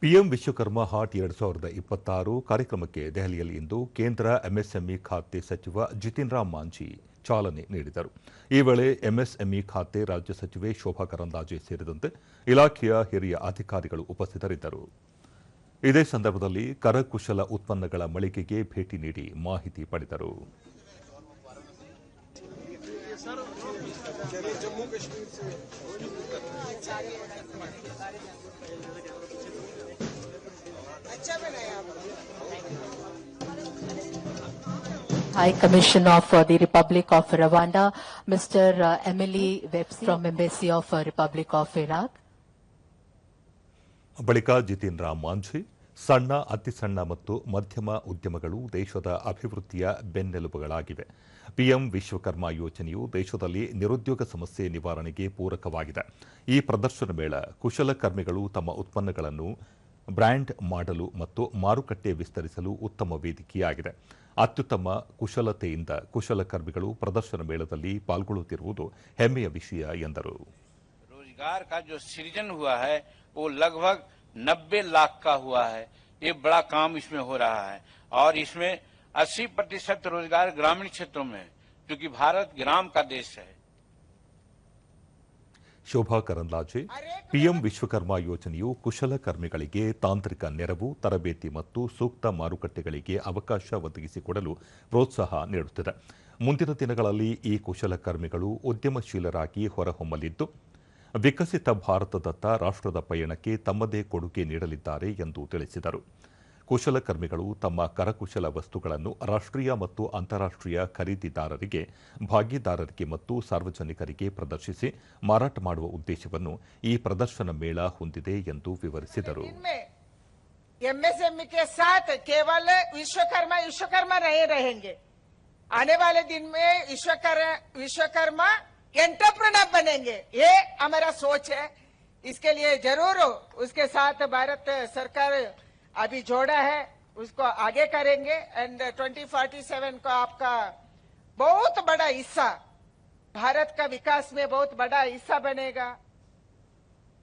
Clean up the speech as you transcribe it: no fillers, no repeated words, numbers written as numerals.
PM Vishwakarma hot 2026 ಕಾರ್ಯಕ್ರಮಕ್ಕೆ ದೆಹಲಿಯಲ್ಲಿ ಇಂದು ಕೇಂದ್ರ ಎಂಎಸ್ಎಂಇ ಖಾತೆ ಸಚಿವ ಜಿತಿನ್ ರಾಮ್ ಮಾಂಝಿ ಚಾಲನೆ ನೀಡಿದರು. ಈ ವೇಳೆ ಎಂಎಸ್ಎಂಇ ಖಾತೆ ರಾಜ್ಯ ಸಚಿವೆ ಶೋಭಾ ಕರಂದ್ಲಾಜೆ ಸೇರಿದಂತೆ ಇಲಾಖೆಯ ಹಿರಿಯ ಅಧಿಕಾರಿಗಳು ಉಪಸ್ಥಿತರಿದ್ದರು. ಇದೇ ಸಂದರ್ಭದಲ್ಲಿ ಕರಕುಶಲ ಉತ್ಪನ್ನಗಳ ಮಳಿಗೆಗೆ ಭೇಟಿ ನೀಡಿ ಮಾಹಿತಿ ಪಡೆದರು. High Commissioner of the Republic of Rwanda, Mr. Emily Webster from Embassy of Republic of Iraq. ಬಳಿಕ ಜಿತಿನ್ ರಾಮ್ ಮಾಂಝಿ ಸಣ್ಣ, ಅತಿ ಸಣ್ಣ ಮತ್ತು ಮಧ್ಯಮ ಉದ್ಯಮಗಳು ದೇಶದ ಅಭಿವೃದ್ಧಿಯ ಬೆನ್ನೆಲುಬುಗಳಾಗಿವೆ. ಪಿಎಂ ವಿಶ್ವಕರ್ಮ ಯೋಜನೆಯು ದೇಶದಲ್ಲಿ ನಿರುದ್ಯೋಗ ಸಮಸ್ಯೆ ನಿವಾರಣೆಗೆ ಪೂರಕವಾಗಿದೆ. ಈ ಪ್ರದರ್ಶನ ಮೇಳ ಕುಶಲಕರ್ಮಿಗಳು ತಮ್ಮ ಉತ್ಪನ್ನಗಳನ್ನು ಬ್ರ್ಯಾಂಡ್ ಮಾಡಲು ಮತ್ತು ಮಾರುಕಟ್ಟೆ ವಿಸ್ತರಿಸಲು ಉತ್ತಮ ವೇದಿಕೆಯಾಗಿದೆ. ಅತ್ಯುತ್ತಮ ಕುಶಲತೆಯಿಂದ ಕುಶಲಕರ್ಮಿಗಳು ಪ್ರದರ್ಶನ ಮೇಳದಲ್ಲಿ ಪಾಲ್ಗೊಳ್ಳುತ್ತಿರುವುದು ಹೆಮ್ಮೆಯ ವಿಷಯ ಎಂದರು. रोजगार का जो सृजन हुआ है वो लगभग 90 लाख का हुआ है. ये बड़ा काम इसमें हो रहा है और इसमें 80% रोजगार ग्रामीण क्षेत्रों में है, क्योंकि भारत ग्राम का देश है. ಶೋಭಾ ಕರಂದ್ಲಾಜೆ ಪಿಎಂ ವಿಶ್ವಕರ್ಮ ಯೋಜನೆಯು ಕುಶಲಕರ್ಮಿಗಳಿಗೆ ತಾಂತ್ರಿಕ ನೆರವು, ತರಬೇತಿ ಮತ್ತು ಸೂಕ್ತ ಮಾರುಕಟ್ಟೆಗಳಿಗೆ ಅವಕಾಶ ಒದಗಿಸಿಕೊಡಲು ಪ್ರೋತ್ಸಾಹ ನೀಡುತ್ತಿದೆ. ಮುಂದಿನ ದಿನಗಳಲ್ಲಿ ಈ ಕುಶಲಕರ್ಮಿಗಳು ಉದ್ಯಮಶೀಲರಾಗಿ ಹೊರಹೊಮ್ಮಲಿದ್ದು ವಿಕಸಿತ ಭಾರತದತ್ತ ರಾಷ್ಟ್ರದ ಪಯಣಕ್ಕೆ ತಮ್ಮದೇ ಕೊಡುಗೆ ನೀಡಲಿದ್ದಾರೆ ಎಂದು ತಿಳಿಸಿದರು. ಕುಶಲಕರ್ಮಿಗಳು ತಮ್ಮ ಕರಕುಶಲ ವಸ್ತುಗಳನ್ನು ರಾಷ್ಟ್ರೀಯ ಮತ್ತು ಅಂತಾರಾಷ್ಟ್ರೀಯ ಖರೀದಿದಾರರಿಗೆ, ಭಾಗಿದಾರರಿಗೆ ಮತ್ತು ಸಾರ್ವಜನಿಕರಿಗೆ ಪ್ರದರ್ಶಿಸಿ ಮಾರಾಟ ಮಾಡುವ ಉದ್ದೇಶವನ್ನು ಈ ಪ್ರದರ್ಶನ ಮೇಳ ಹೊಂದಿದೆ ಎಂದು ವಿವರಿಸಿದರು. एमएसएमई के साथ केवल विश्वकर्मा नहीं रहेंगे. आने वाले दिन में विश्वकर्मा एंटरप्रेन्योर बनेंगे. ये हमारा सोच है. इसके लिए जरूर उसके साथ भारत सरकार अभी जोड़ा है, उसको आगे करेंगे. एंड 2047 को आपका बहुत बड़ा हिस्सा, भारत का विकास में बहुत बड़ा हिस्सा बनेगा.